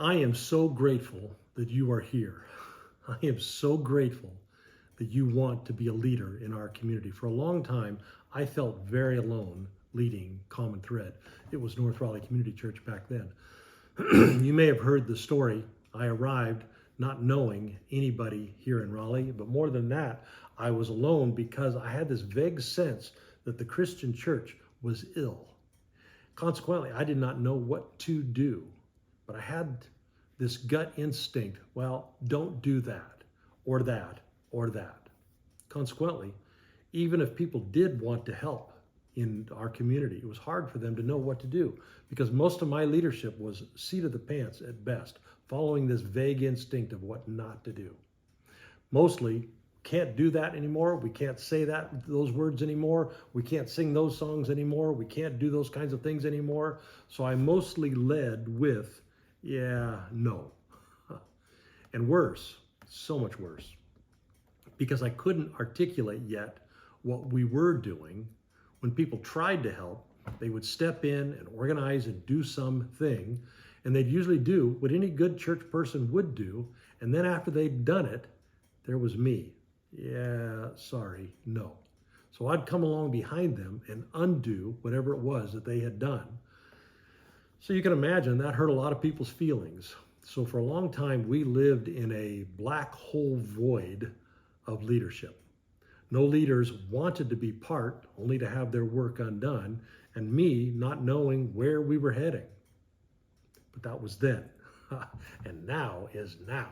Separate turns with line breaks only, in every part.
I am so grateful that you are here. I am so grateful that you want to be a leader in our community. For a long time, I felt very alone leading Common Thread. It was North Raleigh Community Church back then. You may have heard the story. I arrived not knowing anybody here in Raleigh, but more than that, I was alone because I had this vague sense that the Christian church was ill. Consequently, I did not know what to do, but I had this gut instinct, well, don't do that, or that, or that. Consequently, even if people did want to help in our community, it was hard for them to know what to do because most of my leadership was seat of the pants at best, following this vague instinct of what not to do. Mostly, can't do that anymore. We can't say those words anymore. We can't sing those songs anymore. We can't do those kinds of things anymore. So I mostly led with, yeah, no. And worse, so much worse, because I couldn't articulate yet what we were doing. When people tried to help, they would step in and organize and do something, and they'd usually do what any good church person would do, and then after they'd done it, there was me. Yeah, sorry, no. So I'd come along behind them and undo whatever it was that they had done. So you can imagine that hurt a lot of people's feelings. So for a long time, we lived in a black hole void of leadership. No leaders wanted to be part, only to have their work undone, and me not knowing where we were heading. But that was then, and now is now.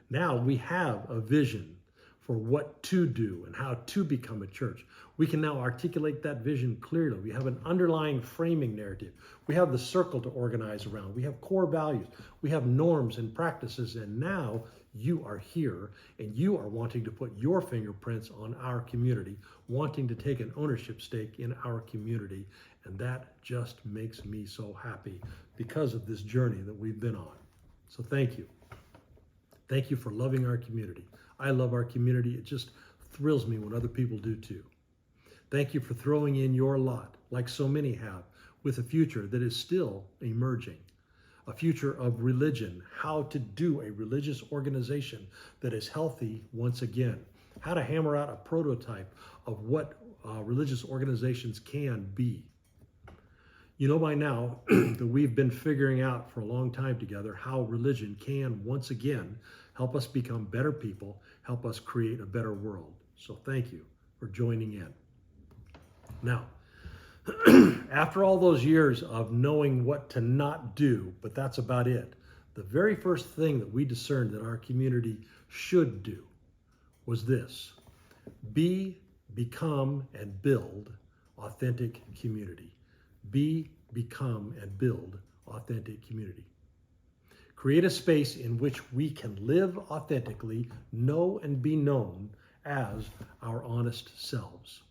Now we have a vision for what to do and how to become a church. We can now articulate that vision clearly. We have an underlying framing narrative. We have the circle to organize around. We have core values. We have norms and practices. And now you are here and you are wanting to put your fingerprints on our community, wanting to take an ownership stake in our community. And that just makes me so happy because of this journey that we've been on. So thank you. Thank you for loving our community. I love our community. It just thrills me when other people do too. Thank you for throwing in your lot, like so many have, with a future that is still emerging. A future of religion, how to do a religious organization that is healthy once again, how to hammer out a prototype of what religious organizations can be. You know by now that we've been figuring out for a long time together how religion can once again help us become better people, help us create a better world. So thank you for joining in. Now, after all those years of knowing what to not do, but that's about it, the very first thing that we discerned that our community should do was this: be, become, and build authentic community. Be, become, and build authentic community. Create a space in which we can live authentically, know and be known as our honest selves.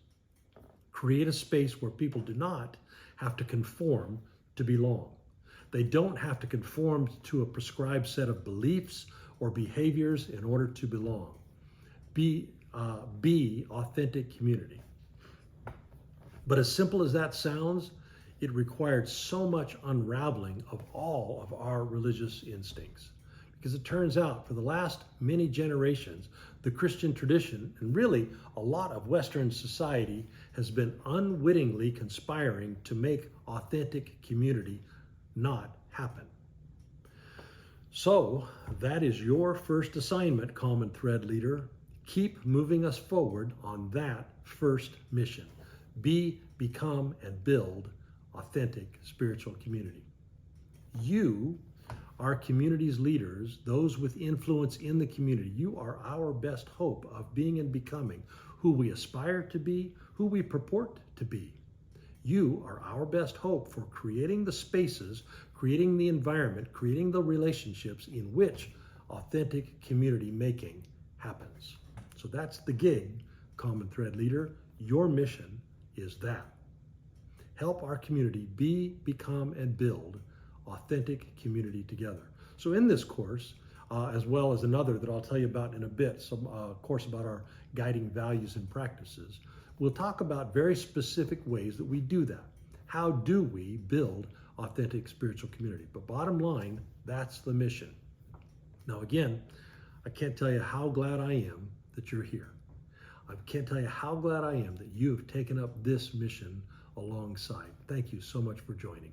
Create a space where people do not have to conform to belong. They don't have to conform to a prescribed set of beliefs or behaviors in order to belong. Be authentic community. But as simple as that sounds, it required so much unraveling of all of our religious instincts. Because it turns out for the last many generations, the Christian tradition, and really a lot of Western society, has been unwittingly conspiring to make authentic community not happen. So that is your first assignment, Common Thread leader. Keep moving us forward on that first mission. Be, become, and build authentic spiritual community. You, our community's leaders, those with influence in the community, you are our best hope of being and becoming who we aspire to be, who we purport to be. You are our best hope for creating the spaces, creating the environment, creating the relationships in which authentic community making happens. So that's the gig, Common Thread leader. Your mission is that. Help our community be, become, and build authentic community together. So in this course, as well as another that I'll tell you about in a bit, some course about our guiding values and practices, we'll talk about very specific ways that we do that. How do we build authentic spiritual community? But bottom line, That's the mission. Now, again, I can't tell you how glad I am that you're here. I can't tell you how glad I am that you have taken up this mission alongside. Thank you so much for joining.